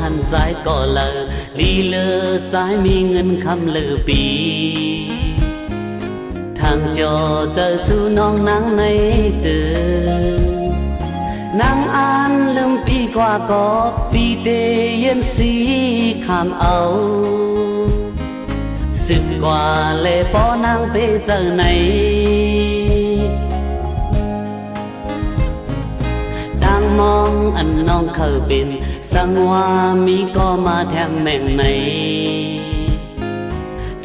หันใจก็เลอลีเลอใจมีเงินคำเลอปีทางจอเจอสู้น้องนางในเจอนางอ่านลืมปีกว่าก็ปีเดเย็นสีขามเอาสิบกว่าเลยปอนางไปเจอไหนดังมองอันน้องเคยเป็นสังว่ามีก็มาแทงแม่งไหน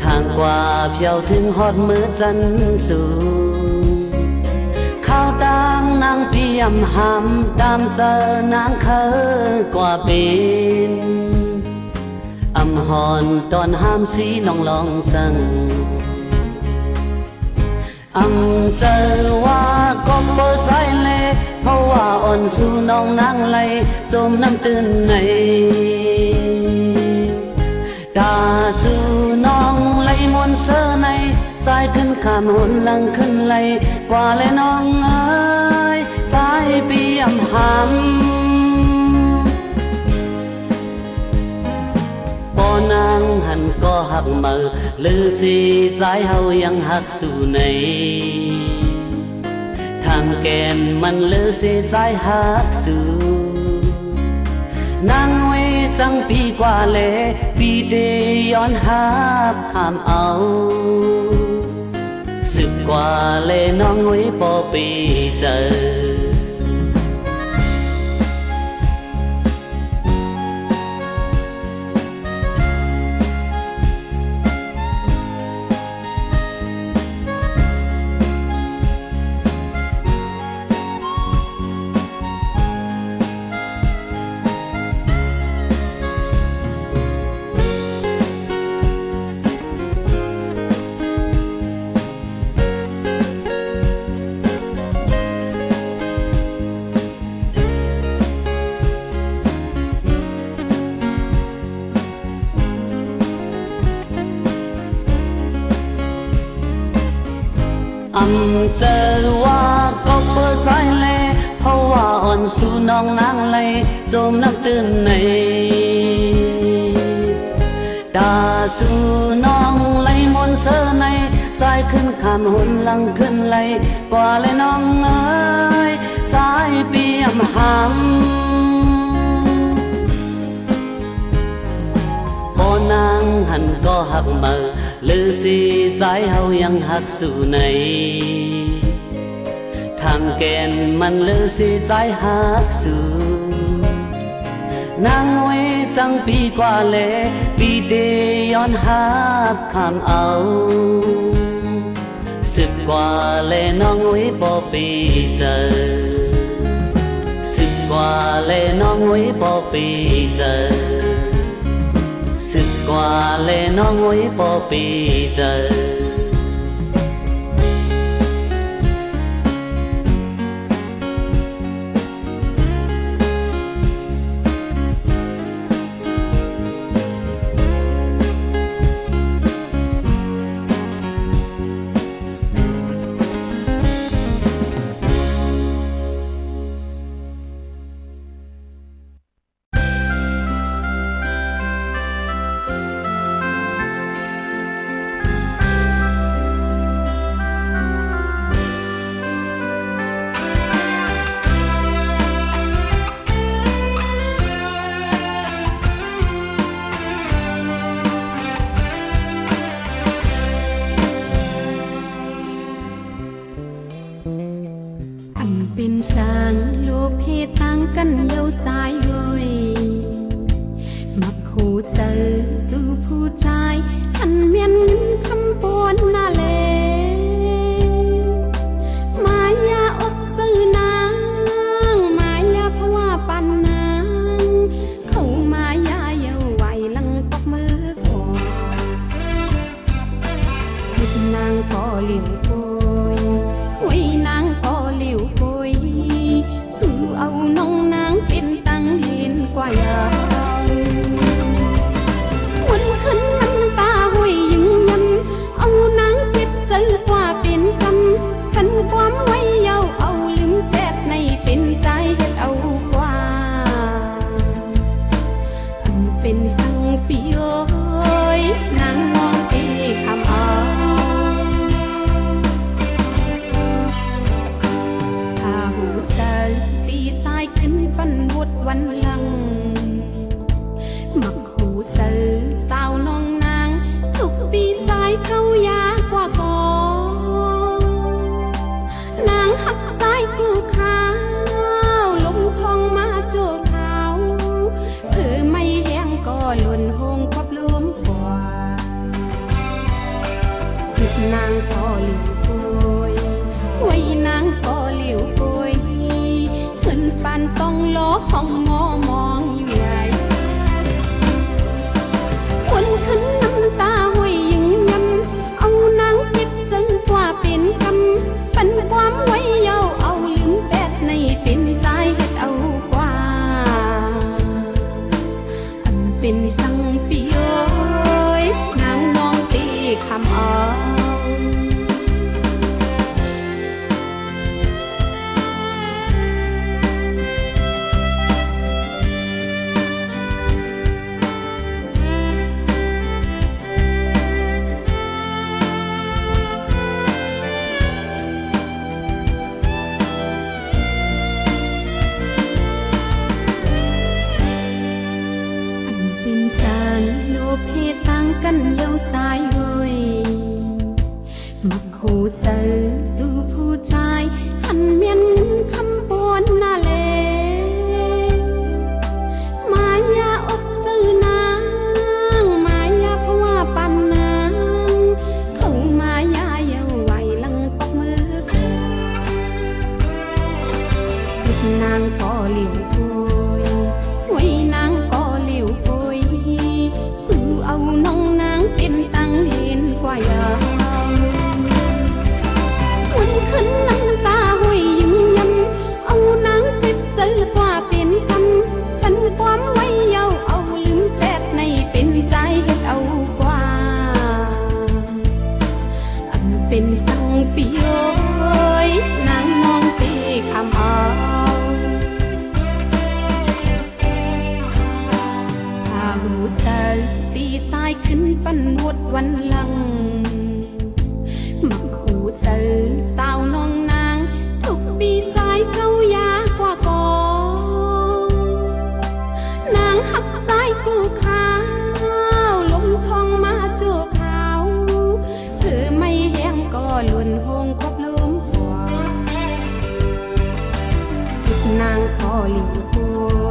ทางกว่าเพียวถึงฮอดมือจันสูงข้าวดังนางพี่ยำหำตามเจอนางเคยกว่าเป็นอำหอนตอนห้ามสีน้องลองสั่งอำเจอว่าก็เปิดใจเลยเพราะว่าอ่อนสู่น้องนางไหลจมน้ำตื้นในตาสู่น้องไหลมวนเสอในใจขึ้นขามหนลังขึ้นไหลกว่าเลยน้องเอ้ยใจเปี่ยมหำนางหันก็หักมือหรือสิใจเฮายังหักสู่ในทางแกนมันหรือสิใจหักสู่นางไว้จังปีกว่าเลปีเดย้อนหักขามเอาสิบกว่าเลน้องไว้ปอปีเจอเจอว่าก็เปิดใจเลยเพราะว่าอ่อนสู่น้องนางไหลจมน้ำตื้นในตาสู่น้องไหลมนเสอในใจขึ้นขามหนลังขึ้นไหลกว่าเลยน้องเอ้ยใจเปี่ยมหำบ่นางหันก็หักมือหรือสิใจเฮายังหักสู่ในทางแกนมันหรือสิใจหักสู่นางไว้จังปีกว่าเลปีเดย้อนหักขามเอาสิบกว่าเลน้องไว้ปอปีเจอสิบกว่าเลน้องไว้ปอปีเจอสิบกว่าเลน้องไว้ปอปีเจอเป็นสางลูกพี่ตั้งกันเย้าใจเว้ยมักหูเจอสู่ผู้ใจทันเมียนคำปวนนาเลมายาอกจือนางมายาเพราะว่าปันนางเขามายาเย้าไหวลังตกมือก่อนคิดนางก็เหลียวโอยหวยนางก็เหลียวโอยเอาน้องนางเป็นตัง หักใจกูขาวลงทองมาโจกขาวเธอไม่แห้งก็หล่นหงครอบลมกว่าผิดนางก็หลิวปุยไว้นางก็หลิวปุยขึ้นปานต้องล้อห้องมอมองอยู่ใหญ่คนขึ้นน้ำตาห้วยยิงยำเอานางจิบจึงกว่าเป็นคำเป็นความไว้เยาเอาลืมแปดในเป็นใจเฮ็ดเอากว่าอันเป็นสังปีเอ้ยนางน้องตีคำเอาสารโลภเหตุต่างกันเย้าใจเว้ยมักหูเจอสู่ผู้ชายหันเมียนคำปวนน่าเลมายาอกซื้อนางมายาเพราะว่าปันนางเข้ามายาเย้าไหวลังปอกมือขอนางก็หลิวปุยไว้นางก็หลิวปุยสู่เอาน้องนางเป็นตังเห็นกว่ายาววันขึ้นน้ำตาห้วยยิ้มยำเอานางจิบเจอกว่าเป็นคำพันความไว้เยาเอาลืมแปดในเป็นใจเฮ็ดเอากว่าอันเป็นสังปีเอ้ยนางมองตีคำเอาหูเจอตีสายขึ้นปันวดวันลังมักหูเจอสาวน้องนางทุกปีใจเข้ายากว่าก่อนางหักใจกูขาวลงทองมาโจกขาวเธอไม่แห้งก็หล่นหงครบลมกว่าผิดนางก็หลิวปุ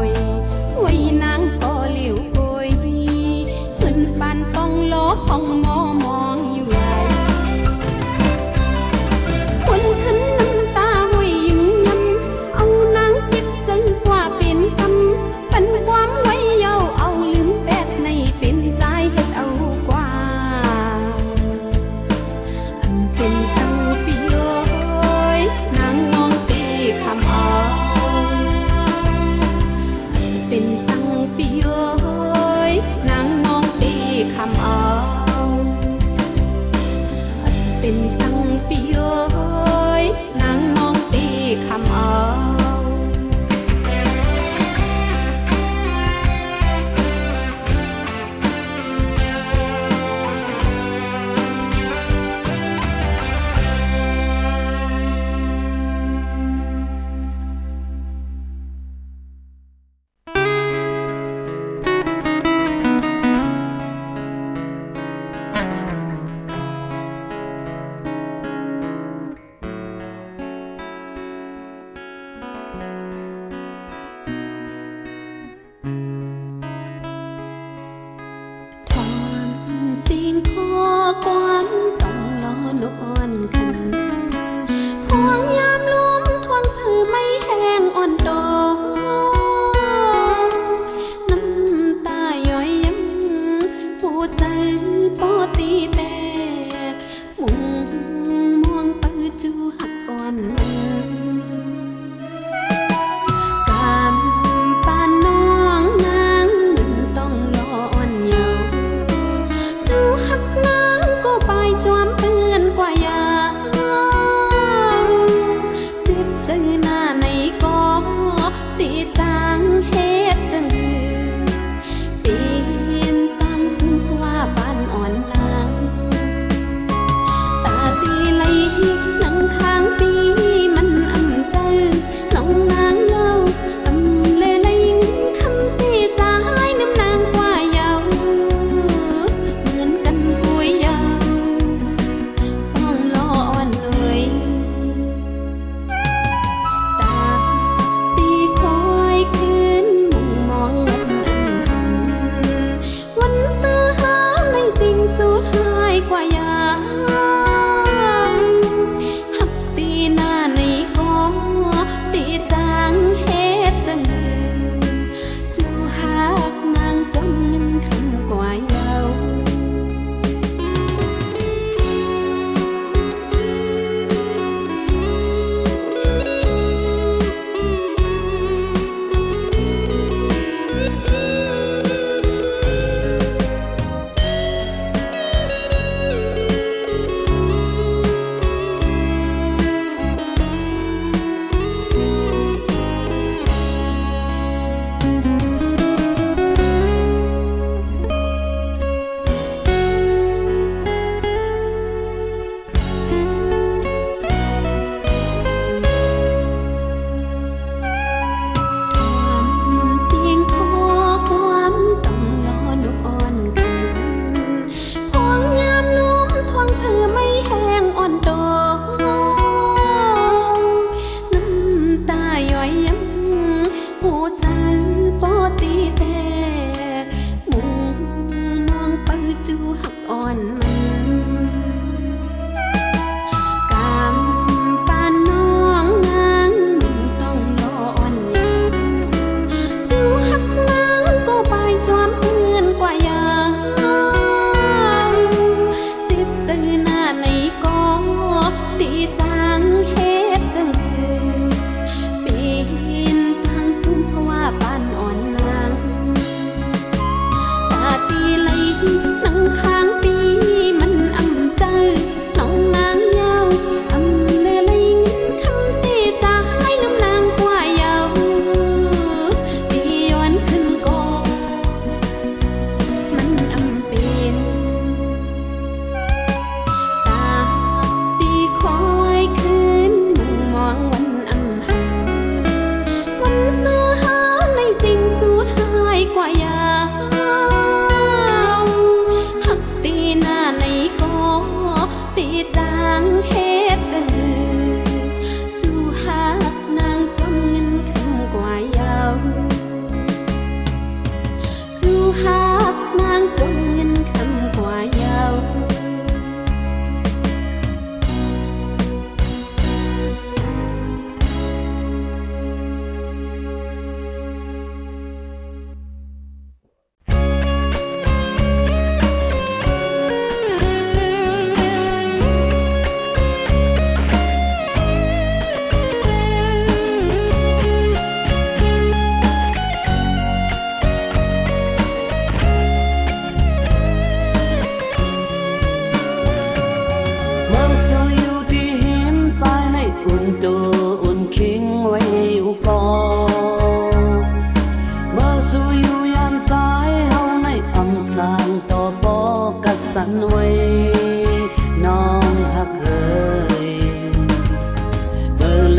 ยไว้นางก็หลิวปานต้องล้อห้องมอมองอยู่ใหญ่คนขึ้นน้ำตาห้วยยิ้มยำเอานางจิบจึงกว่าเป็นคำเป็นความไว้เยาเอาลืมแปดในเป็นใจเฮ็ดเอากว่าอันเป็นสังปีเอ้ยนางน้องตีคำเอา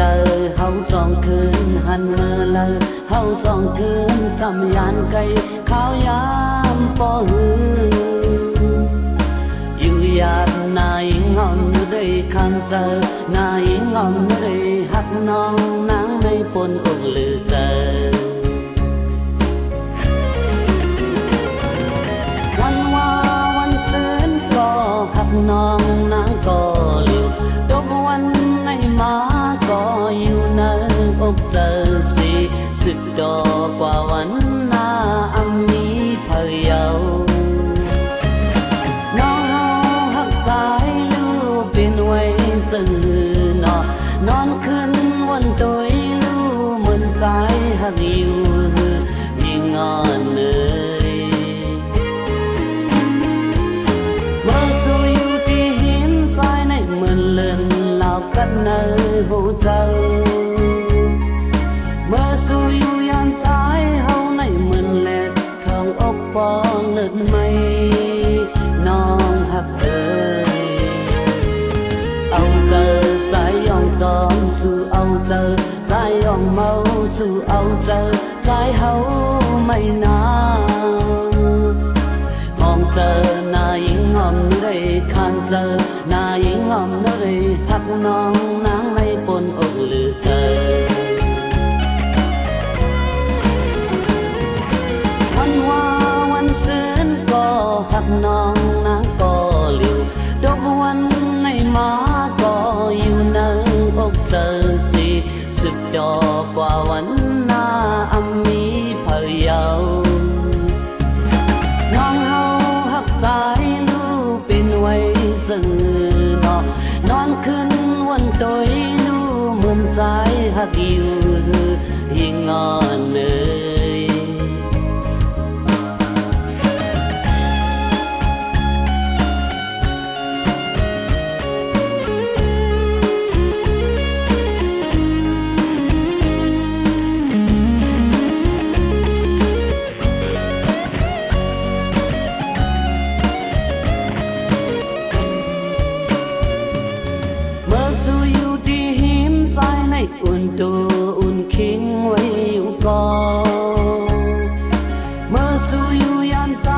ลอเฮาสองคืนหันมือเลอเฮาสองคืนทำยานไก่ข้าวยามปอหืออยู่ยานนายงอมได้คันเซอนายงอมได้หักน้องนางในปนอกลือเซอวันว่าวันซื้นก็หักน้องนางก็เหลียวตกวันในมาก็อยู่ในอกเจอสิสึกดอกกว่าวันหน้าอันนี้เพยเยาน้องเฮาหักใจลูกเป็นไว้สื่อนอนขึ้นวันโดยลูกเหมือนใจหักอยู่ยิ่งอ่อนเลยเมื่อสู้อยู่ที่หินใจในเหมือนเลื่อนเหล่ากันในหูเจ้าเมื่อสู้อยู่ยามใจเฮาในเหมือนเล็ดทองอกปองเลิศไม่น้องหักเอ่ยเอาเจอใจยองจอมสู้เอาเจอใจยองเมาสู้เอาเจอใจเฮาไม่นามองเจอนายงอมได้คันเจอนายงอมได้หักน้องนางในปนอกลือเจอวันว่าวันซื้นก็หักน้องนางก็เหลียวดอกวันในมาก็อยู่ในอกเจอสิสึกดอกกว่าวันหน้าอันมีเพยเยาน้องเฮาหักใจลูกเป็นไว้สื่อนอนขึ้นวันโดยลูกเหมือนใจหักอยู่ยิ่งอ่อนเลยสู้อยู่ที่หิมใจในอุ่นตัวอุ่นคิงไว้อยู่ก่อนเมื่อสู้อยู่ยามใจ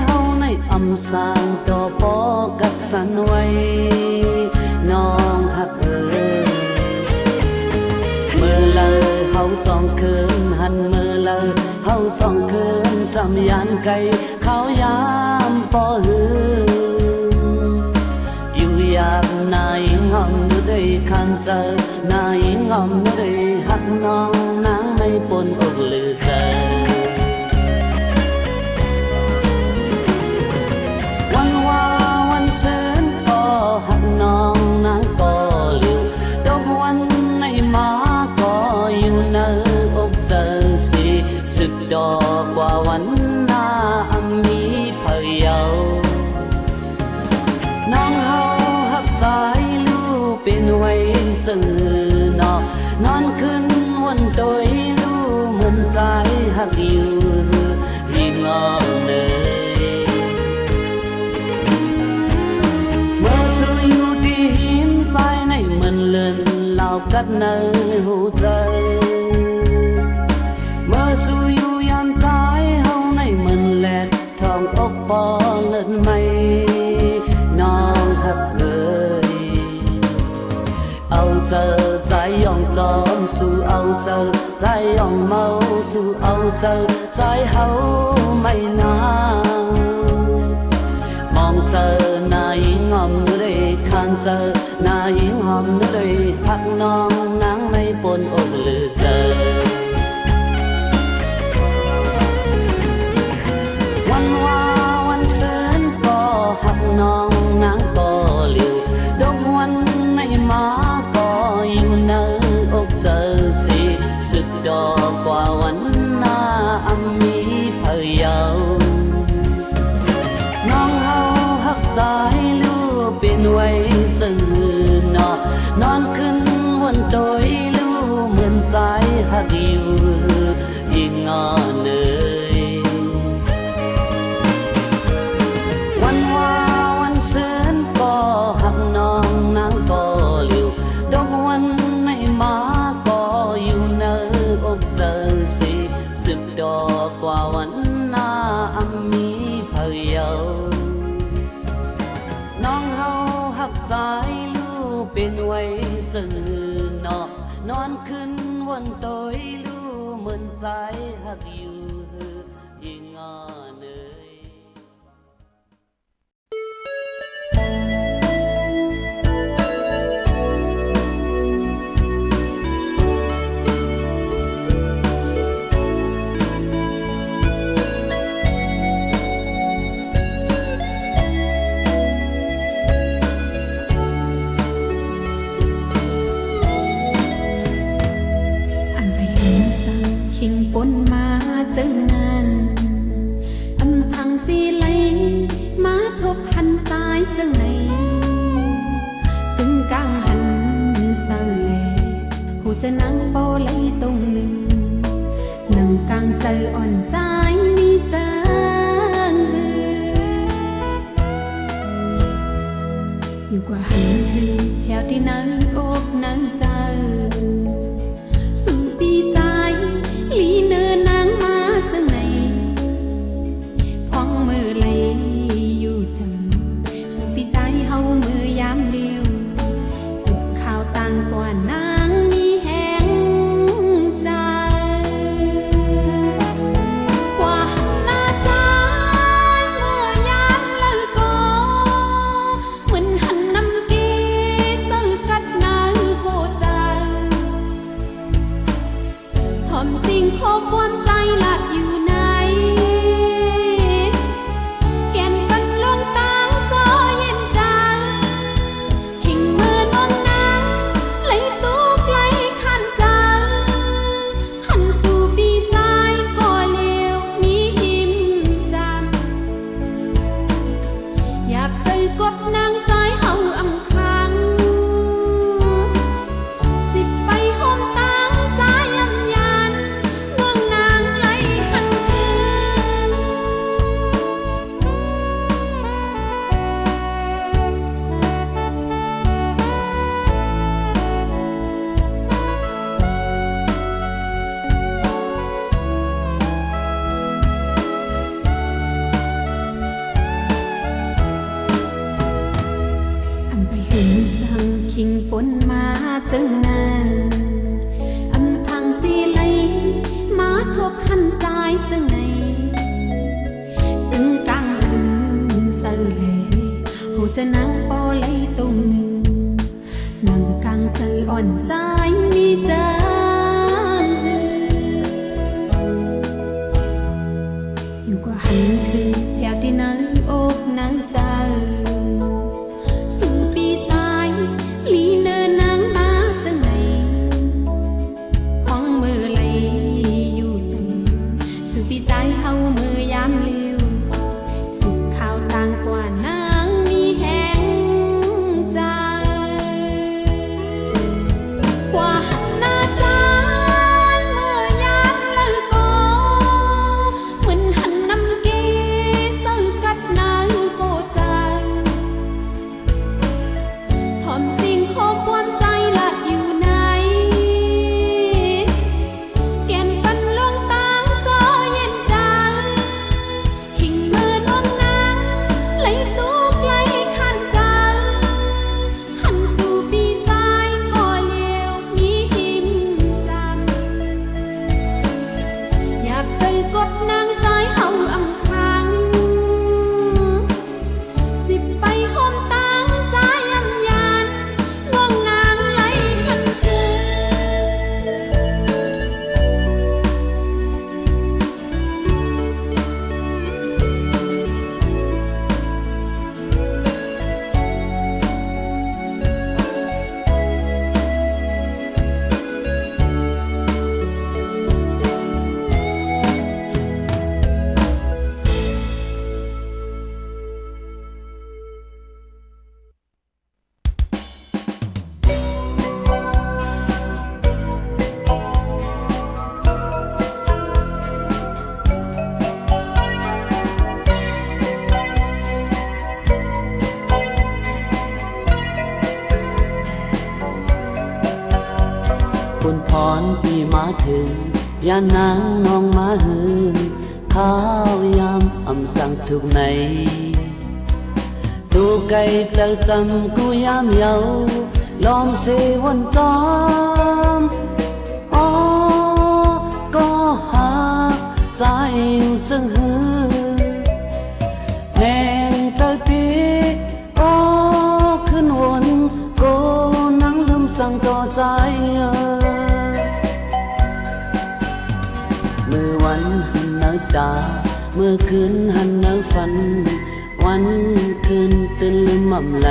เฮาในอำสางต่อปอกัดสันไว้น้องหักเอ่ยเมื่อเลอเฮาสองคืนหันเมื่อเลอเฮาสองคืนจำยานไก่ข้าวยามปอหือยามนายงอมได้คันเจอนายงอมได้หักน้องนางในปนอกลือเจอวันว่าวันซื้นก็หักน้องนางก็เหลียวดอกวันในมาก็อยู่ในอกเจอสิสึกดอกกว่าวันหน้าอันมีเพยเยาน้องเฮาใจลูกเป็นไว้สื่อนอนขึ้นวันโดยลูกเหมือนใจหักอยู่ยิ่งอ่อนเลยเมื่อสู้อยู่ที่หินใจในเหมือนเลื่อนเหล่ากัดในหูใจเมื่อสู้อยู่ยามใจเฮาในเหมือนแหลดทองอกปอเลิศไม่น้องหักเอ่ยเอาเจอใจยองจอมสู้เอาเจอใจยองเมาสู้เอาเจอใจเฮาไม่นามองเจอนายงอมได้คันเจอนายงอมได้หักน้องนางในปนอกลือเจอวันว่าวันซื้นก็หักน้องนางก็เหลียวดอกวันในมาก็อยู่ในอกเจอสิสึกดอกกว่าวันหน้าอันมีเพยเยาน้องเฮาหักใจลูกเป็นไว้สื่อนอนขึ้นวันโดยลูกเหมือนใจหักอยู่ยิ่งอ่อนเลยวันว่าวันซื้นก็หักน้องนางก็เหลียวดอกวันในมา ขึ้นวันโตยลู่เหมือนสายหักอยู่ยิงอ่อนเนยปนมาเจอนั้นอำทางสีไหลมาทบหันใจจังไหนตึงกลางหันเศร้าแลหูจะนั่งโปไหลตรงหนึ่งนั่งกลางใจอ่อนใจมีจังอยู่กว่าหันคือแถวที่นั่งอกนั่งใจสู่ปีใจลีเนินนางมาจังไหนพ้องมือไหลอยู่จังสุขปีใจเฮามือยามเดียวสุขข่าวต่างกว่านางมีแห่งใจกว่าหันหน้าใจเมื่อยามเลิกก็เหมือนหันน้ำเกซื้อกัดนางโหใจสิ่งข้อความใจหลักอยู่ในแก่นปันลงตังโซเย็นใจขิงมือนอนนางไหลตุกไหลขันใจหันสู่ปีใจก็เลวมีหิมจำอยากเจอกบนางใจเฮาอำคังสิบไปโฮมตังใจยำยันขิงปนมาจังนั้นอำทางสีไหลมาทบหันใจจังไหนตึงกลางหันเศร้าแลหูจะนั่งปอไหลตรงหนึ่งนั่งกลางใจอ่อนใจมีจังอยู่กว่าหันคือแถวที่นั่งอกนั่งใจลีเนินนางมาจังไหนพ้องมือไหลอยู่จังสุขปีใจเฮามือยามเลี้ยวสุขข่าวต่างกว่านางมีแห่งใจกว่าหันหน้าใจเมื่อยามเลิกก็เหมือนหันน้ำเกซื้อกัดนางโหใจข้อความใจหลักอยู่ในแก่นปันลงตังโซเย็นใจขิงมือนอนนางไหลตุกไหลขันใจหันสู่ปีใจก็เลวมีหิมจำอยากเจอกบนางใจเฮาอำคังสิบไปโฮมตังใจยำยันคุณพรปีมาถึงยานางน้องมาหืนข้าวยามอำสั่งทุกไหนตูไก่เจ้าจำกูยามเยาล้อมเสวนจอม นักตาเมื่อคืนหันนักฝันวันคืนตื่นลืมม่ำไหล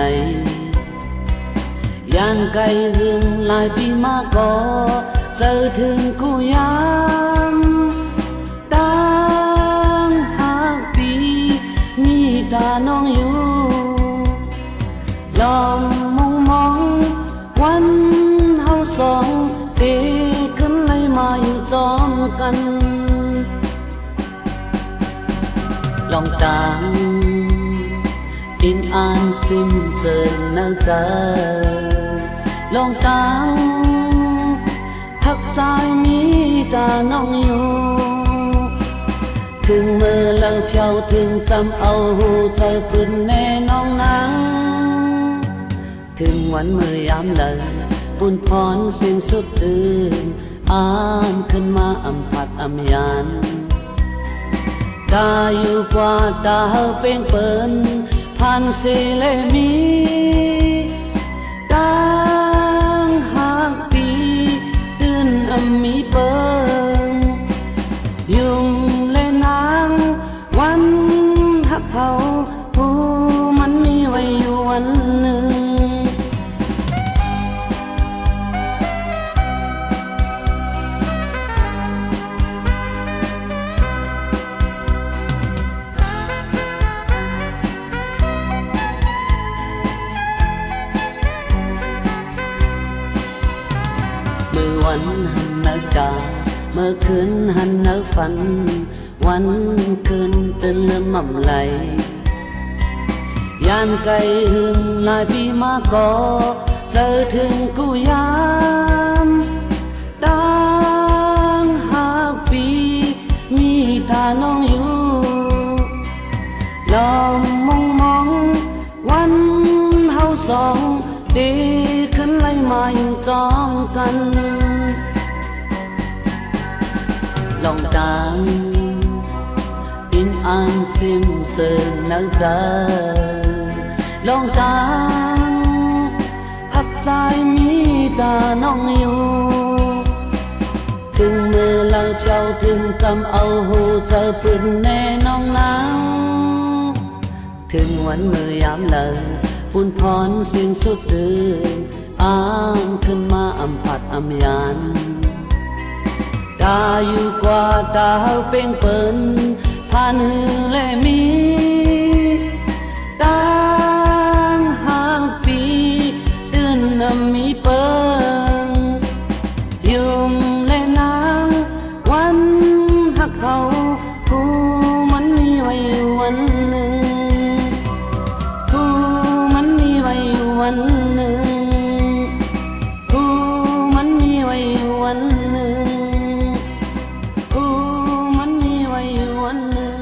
ยานไกลเรืองหลายปีมาก่อเจอถึงกูยามตั้งหากปีมีตาน้องอยู่ลองมองวันเฮาสองเดขึ้นเลยมาอยู่จอมกันลองต่างอินอ่านซิมเสิร์นเอาใจลองต่างทักสายมีตาน้องอยู่ถึงเมื่อเล่าเพียวถึงจำเอาหูใจพื้นแน่น้องนางถึงวันเมื่อยามเลยปุ่นพรสิ่งสุดถึงอ่านขึ้นมาอำพัดอำยานตาอยู่กว่าตาเป้งเปิ้นผ่านเสเลมีตั้งหากปีตื่นอำมีเปิ้งยุ่งและนางวันหักเขาผู้มันมีไว้อยู่วันหนึ่งมือวันหันนักดาเมื่อคืนหันนักฝันวันคืนตื่นเลื่อมม่ำไหลยานไกลหึงหลายปีมาก่อเจอถึงกูยามตั้งหากปีมีตาน้องอยู่ลองมองวันเฮาสองดีขึ้นไล่มาอยู่จอมกันลองดังอินอ่านซิมเสิร์นเอาใจลองดังหักสายมีตาน้องอยู่ถึงเมื่อเล่าเจ้าถึงจำเอาหูเจอพื้นแน่น้องนางถึงวันเมื่อยามเลยปุ่นพรสิ่งสุดจืดอ้างขึ้นมาอำพัดอำยานตาอยู่กว่าตาเป้งเปิ้นผ่านหือและมีตั้งหากปีตื่นอำมีเปิ้งยุ่มและนางวันหักเขาผู้มันมีไว้วันหนึ่งวันหนึ่งผู้มันมีไว้วันหนึ่งผู้มันมีไว้วันหนึ่ง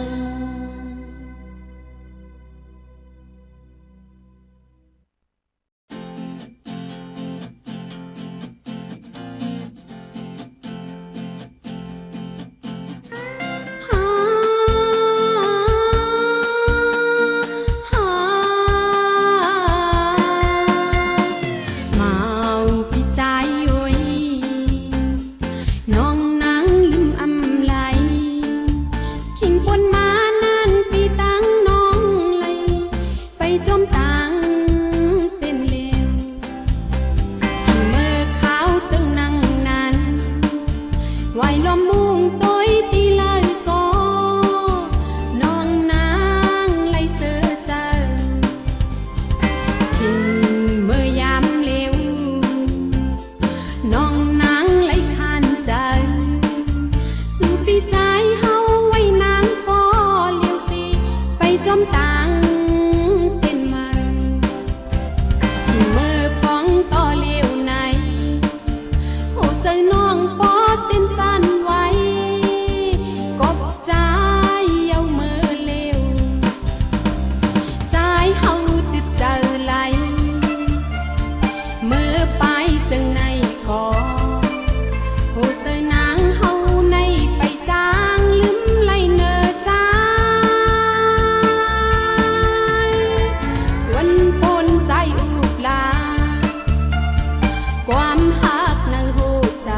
ความหักในหัวใจ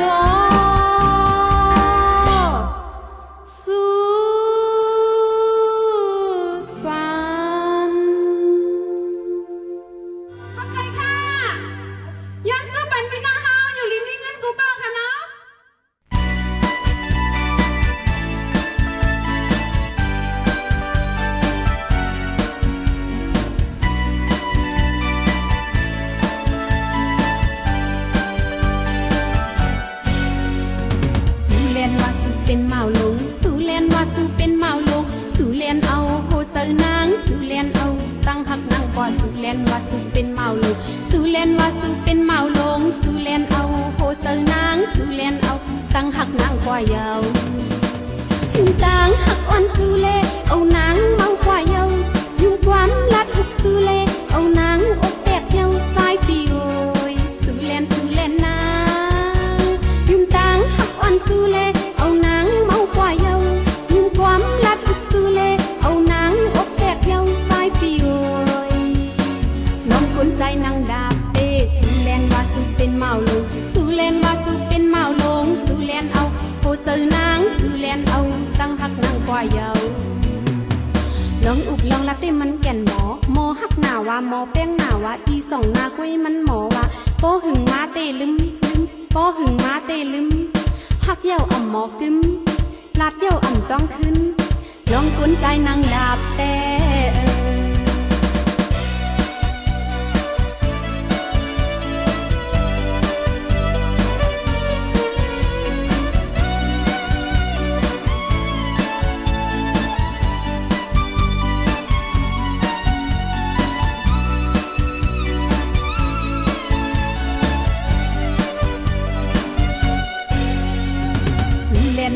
จอสุดปันขอบใจค่ะย้อนซื้อปันพี่น้องเฮาอยู่ริมมีเงินกูก็ค่ะเนาะเป็นเมาลงสู่เลียนว่าสู่เป็นเมาลงสู่เลียนเอาโหเจอนางสู่เลียนเอาตั้งหักนางกว่าสู่เลียนว่าสู่เป็นเมาลงสู่เลียนว่าสู่เป็นเมาลงสู่เลียนเอาโหเจอนางสู่เลียนเอาตั้งหักนางกว่ายาวถึงตั้งหักอ่อนสู่เลเอานางเมากว่าเยายุ่งความลัดอุกสู่เลเอานางอกแตกเยาสายปีโอยสู่เลียนนางยุ่งตั้งหักอ่อนสู่เลเอานางเมากว่าเยายุ่งความลัดอุกสู่เลเอานางอกแตกเยาสายปีโอยน้องคนใจนางดาบเตสู่เลียนว่าสู่เป็นเมาลงสู่เลียนว่าสู่เป็นเมาลงสู่เลียนเอาโหเจอนางสู่เลียนเอาตั้งหักนางกว่าเยาลองอุกลองละเต้มันแก่นหมอหักหน้าว่าหมอแป้งหน้าว่าอีสองหน้าคุยมันหมอว่าโปหึงมาเตลืมโปหึงมาเตลืมหักเย้าอ่ำหมอกึมลาดเย้าอ่ำต้องขึ้นลองกุนใจนางลาบแต่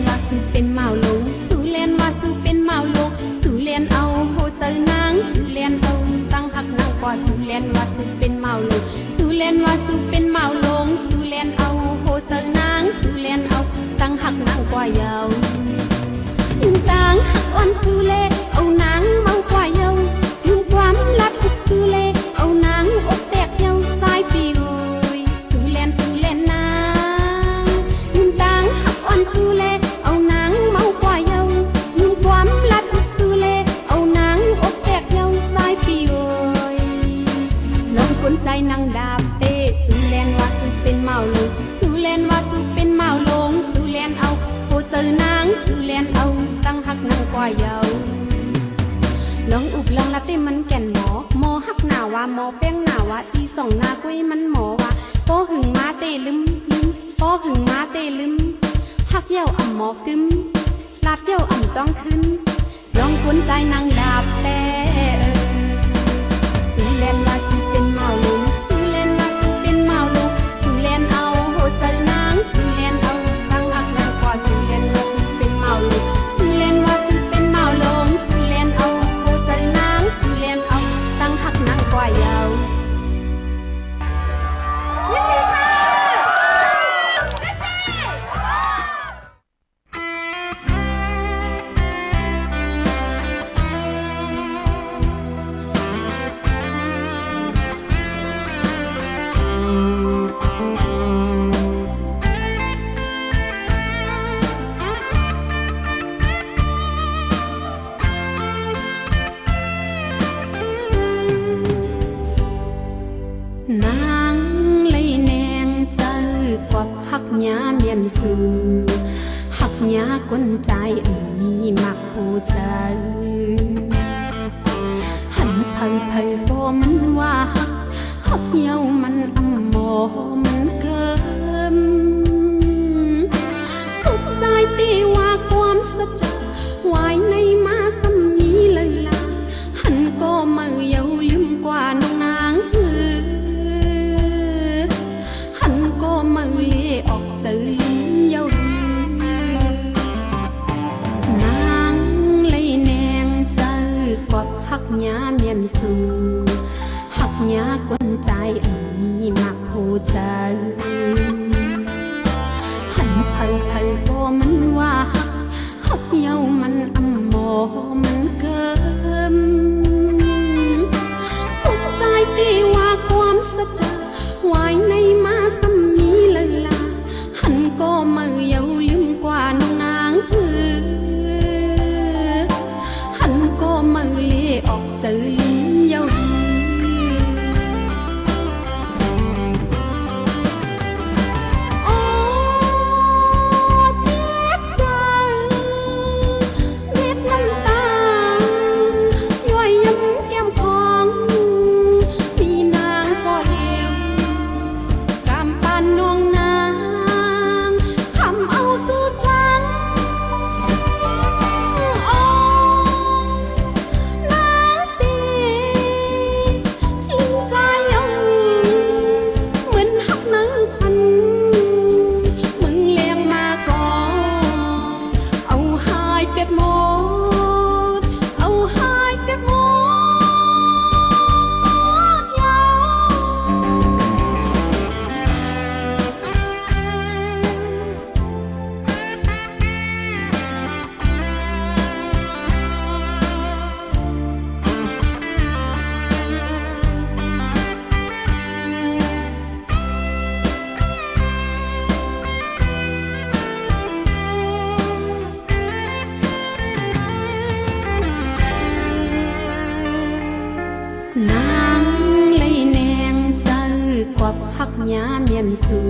ว่าสู่เป็นเมาลงสู่เลียนว่าสู่เป็นเมาลงสู่เลียนเอาโหเจอนางสู่เลียนเอาตั้งหักนางกว่าสู่เลียนว่าสู่เป็นเมาลงสู่เลียนว่าสู่เป็นเมาลงสู่เลียนเอาโหเจอนางสู่เลียนเอาตั้งหักนางกว่ายาวยุ่งตั้งหักอ่อนสู่เลเอานางเมากว่าเยายุ่งความลัดอุกสู่เลเอานางอกแตกเยาสายปีโอยสู่เลียนนางยุ่งตั้งหักอ่อนสู่เลเอานางเมากว่าเยายุ่งความลัดอุกสู่เลเอานางอกแตกเยาสายปีโอยลองคนใจนางดาบเตสู่เลียนว่าสู่เป็นเมาลงสู่เลียนว่าสู่เป็นเมาลงสู่เลียนเอาโหเจอนางสู่เลียนเอาตั้งหักนางกว่าเยาลองอุกลองละเต้มันแก่นหมอหักหน้าว่าหมอแป้งหน้าว่าอีสองหน้าคุยมันหมอว่าโปหึงมาเตลืมโปหึงมาเตลืมหักเย้าอ่ำหมอกึมลาดเย้าอ่ำต้องขึ้นลองกุนใจนางลาบแต่สู่เลียนว่าสู่เป็นเมาลงสู่เลียนว่าสู่เป็นเมาลงสู่เลียนเอาโหเจอนางสู่เลียนเอาตั้งหักนางกว่าสู่เลียนว่าสู่เป็นเมาลงสู่เลียนว่าสู่เป็นเมาลงสู่เลียนเอาโหเจอนางสู่เลียนเอาตั้งหักนางกว่าเยาหญ้าเมียนสู่หักหญ้าก้นใจมีมักผู้ใจหันเผยบ่มันว่าหักเย้ามันอำหมอมันเกิมสุดใจตีว่าความสัจจะวายในมาสำนี้เลยล่ะหันก็มือเย้าลืมกว่าน้องนางหันก็มือเล่ออกเจอลืมเย้านางเลยแนงเจอกว่าหักหญ้าเมียนสู่หักหญ้ากวนใจมีมักผู้ใจหันเผยบ่มันว่าหักเย้ามันอำหมอมันเกิมสุดใจตีว่าความสัจจะวายในมาสำนี้เลยล่ะหัน ញ៉ាមានស៊ូ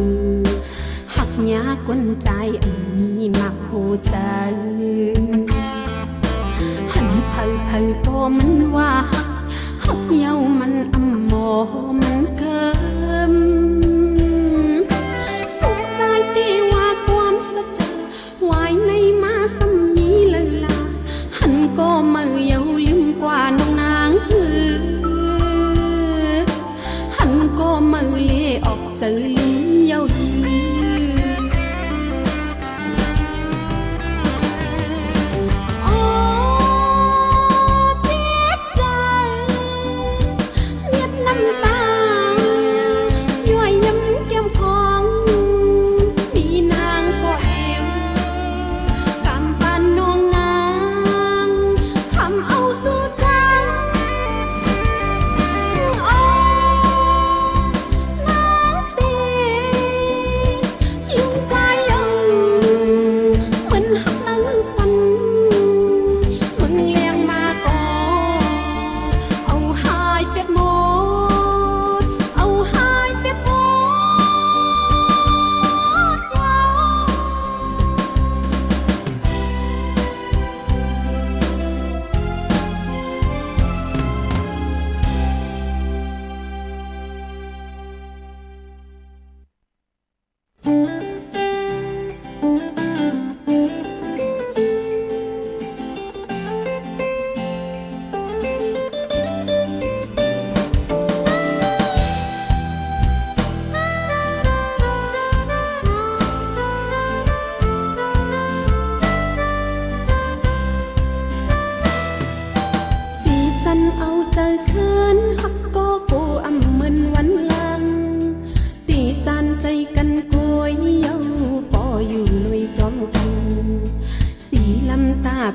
หักញ៉ាគុនใจអីមកហូចៅหันเผยเผยก็มันว่าหักเยามันอำมอมันเกิมสุดใจที่ว่าความสัจจะวายในมาสมีเลยล่ะหันก็มือเยาลืมกว่าน้องนางหันก็มือเล่ออกเจอลืมเยา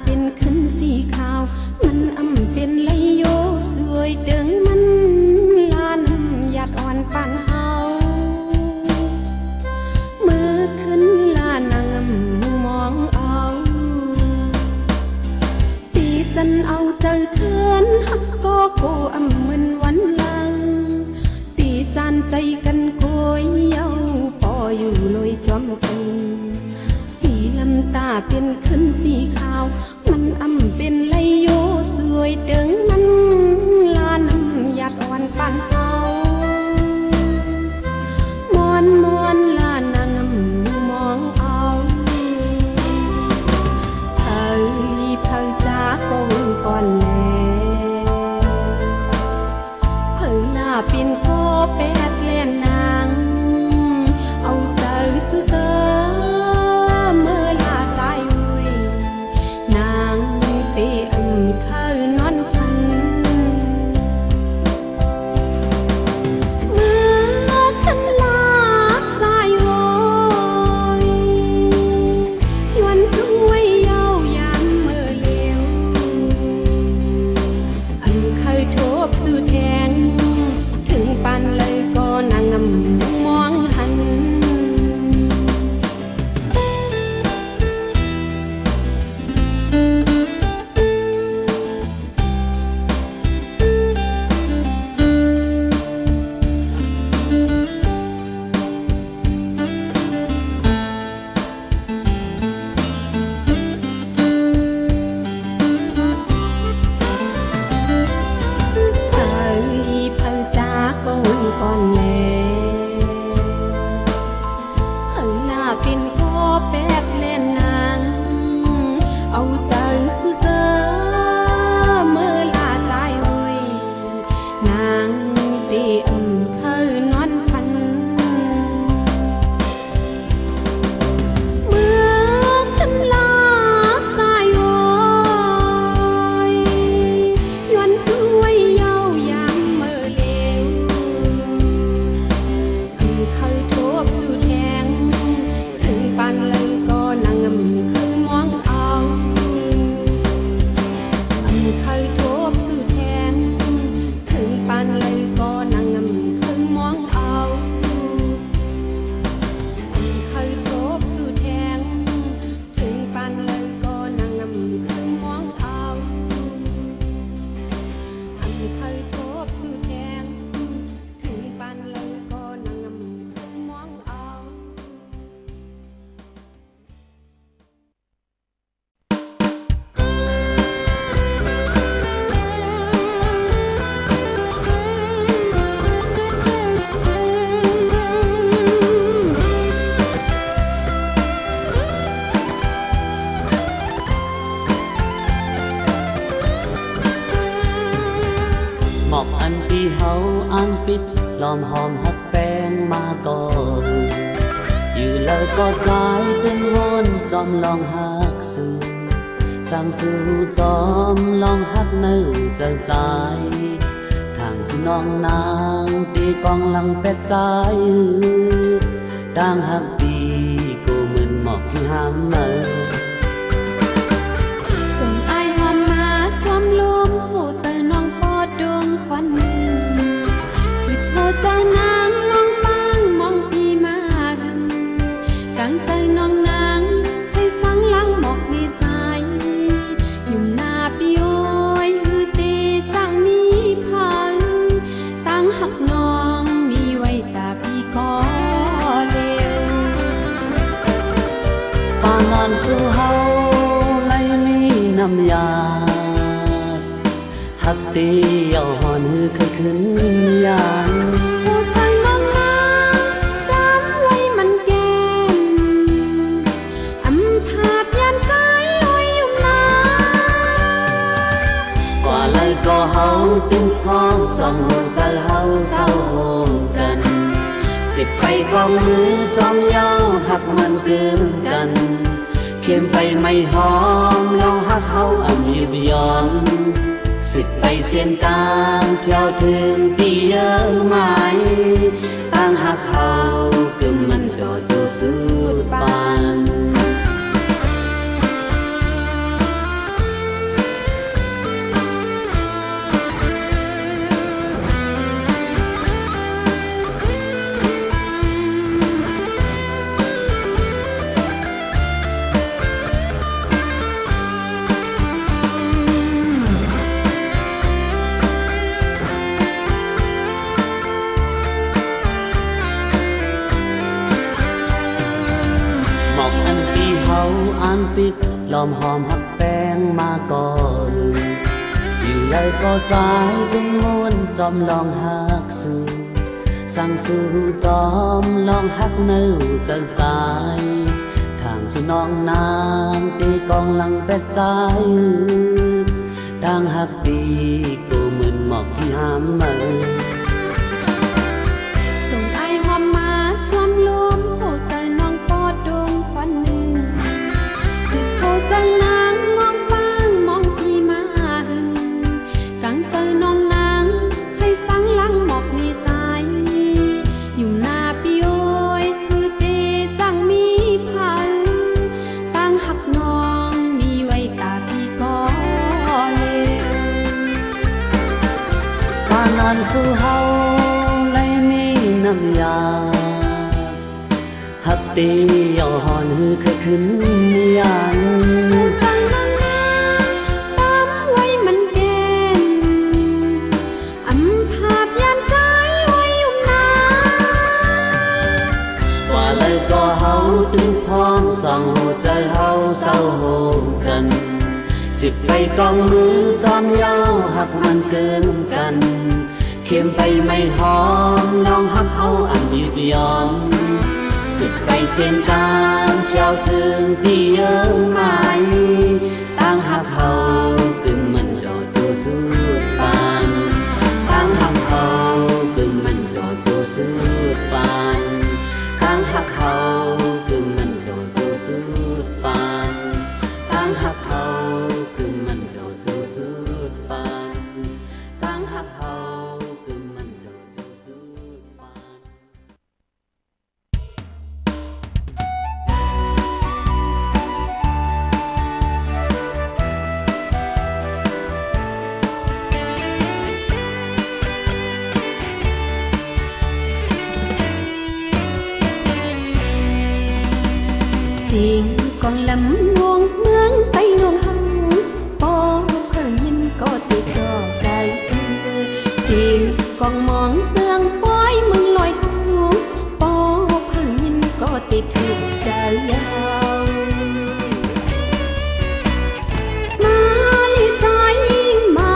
เป็นขึ้นสีขาวมันอำเป็นไหลโยสวยเดิงมันลานหยาดอ่อนปานเฮาเมื่อขึ้นลานางมองเอาตีจันเอาเจอเคือนฮักก็โกอำมึนวันลังตีจานใจกันโกยเย้าปออยู่ลอยจอมกันสีลำตาเป็นขึ้นสีขาวมันอำเป็นไหลโยสวยเดิงมันลานหยาดอ่อนปานเฮามอนมอนลานางมองเอาเอ้ยเผาจ้าก็วุ่นก่อนแลเผาหน้าเป็นโคแปดเลียนนางเอาใจซื้อเมื่อลาใจอุ้ยนา ปิดล้อมหอมหักแป้งมาก่อนอยู่แล้วก็ใจเป็นวนจอมลองหักสู่สั่งสู่จอมลองหักเนื้อใจทางสิน้องนางตีกองหลังเป็ดใจดังหักปีกูมึนหมอกที่ห้ามเมื่อส่งอายหอมมาจอมลมหูเจอน้องปอดดวงควันหนึ่งคิดหูเจอนางน้องปางมองพี่มากันกังใจน้องนางเคยสังลังหมอกในใจอยู่หน้าพี่โอยคือเตจังมีพันตั้งหักน้องมีไว้ตาพี่ก็เลวปานนานสู่เฮาไลมีน้ำยาหักตีเอาหอนฮือเคยขึ้นยานหัวใจน้องนาดำไว้มันแก้มอำภาพยานใจโอ้ยยุ่มนากว่าเลยก็เฮาตึงพร้อมส่องหัวใจเฮาเศร้าโฮมกันสิไปกองมือจอมเย้าหักมันเกินกันเข็มไปไม่หอมลองหักเฮาอ่ำยุบยอมสิไปเสียนกลางเที่ยวถึงตีเยอะไหมตั้งหักเฮากึมมันโดดจูสุดปานอันปิดล้อมหอมหักแป้งมาก่อนอยู่เลยก็ใจเป็นมวนจอมลองหักสู่สั่งสู่จอมลองหักเนื้อใจทางสู่น้องนางตีกองหลังเป็ดใจดังหักปีกูมึนหมอกที่ห้ามเมื่อส่งไอหอมมาจอมลมหัวใจน้องปอดดวงควันหนึ่งหัวใจนางมองปางมองพี่มาหึงกังเจอน้องนางเคยสังลังหมอกในใจอยู่หน้าพี่โอยคือเตจังมีพันตั้งหักน้องมีไว้ตาพี่ก็เลวปานนานสู่เฮาไลมีน้ำยาหักตีเอาหอนฮือเคยขึ้นยานหัวใจน้องนาตามไว้มันแก้มอำภาพยานใจโอ้ยยุ่มนากว่าเลยก็เฮาตึงพร้อมส่องหัวใจเฮาเศร้าโฮมกันสิไปกองมือจอมเย้าหักมันเกินกันเข็มไปไม่หอมลองหักเฮาอันยุบยอมสิไปเส้นกลางเที่ยวถึงที่เยอะไหมตั้งหักเฮากึ่งมันโดดจูสุดปานตั้งหักเฮากึ่งมันโดดจูสุดปานตั้งหักเฮากึ่งมันโดดจูสุดปานตั้งหักเฮากึ่งมันโดดจูสุดปานตั้งหักเฮากึ่งมันโดดจูสุดปานสิ่งกองลำวงเมืองไปลวงเฮาปอเพิ่งยินก็ติดจ่อใจสิ่งกองมองเสื่องป้อยมึงลอยหูปอเพิ่งยินก็ติดถูกใจยาวมาเลียใจยิงมา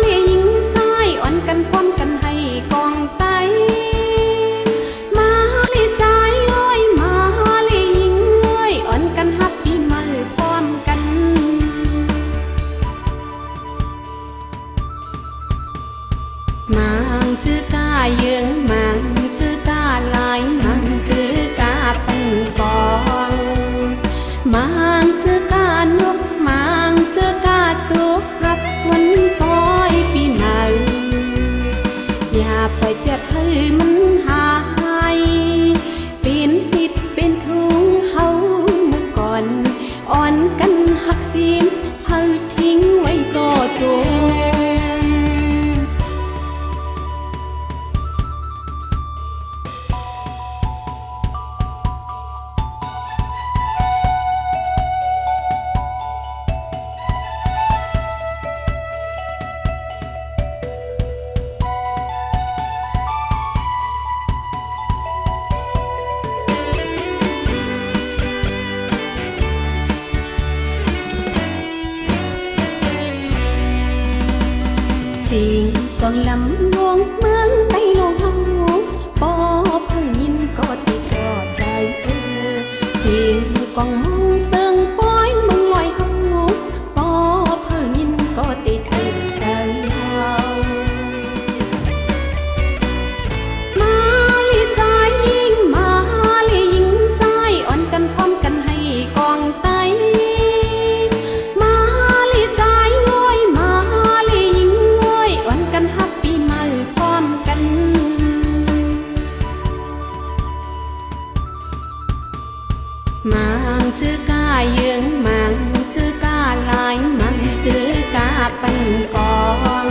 เลียยิงใจอ่อนกันพร้อมกันให้กองไตมาเลียใจเอ้ยมาเลียยิงเอ้ยอ่อนกันฮับปีมือพร้อมกันนางจื้อกายยื สิ่งกองลำลวงเมืองไต้ลงเฮาปอเพื่อยินก็ติจอใจสิ่งกองมองเสิงป้อยมึงลอยเฮาปอเพื่อยินก็ติถูกใจเฮามาลีใจยิ่งมาลียิ่งใจอ่อนกันพร้อมกันให้กองไตมาลีใจง่อยมาลียิ่งง่อยอ่อนกันฮับปีใหม่พร้อมกันมังจื้อกาเยืองมังจื้อกาลายมังจื้อกาปันกอง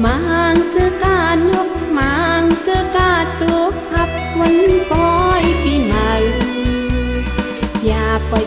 มังจื้อกานกมังจื้อกาตัวฮับวันปอยปีใหม่อย่าปล่อย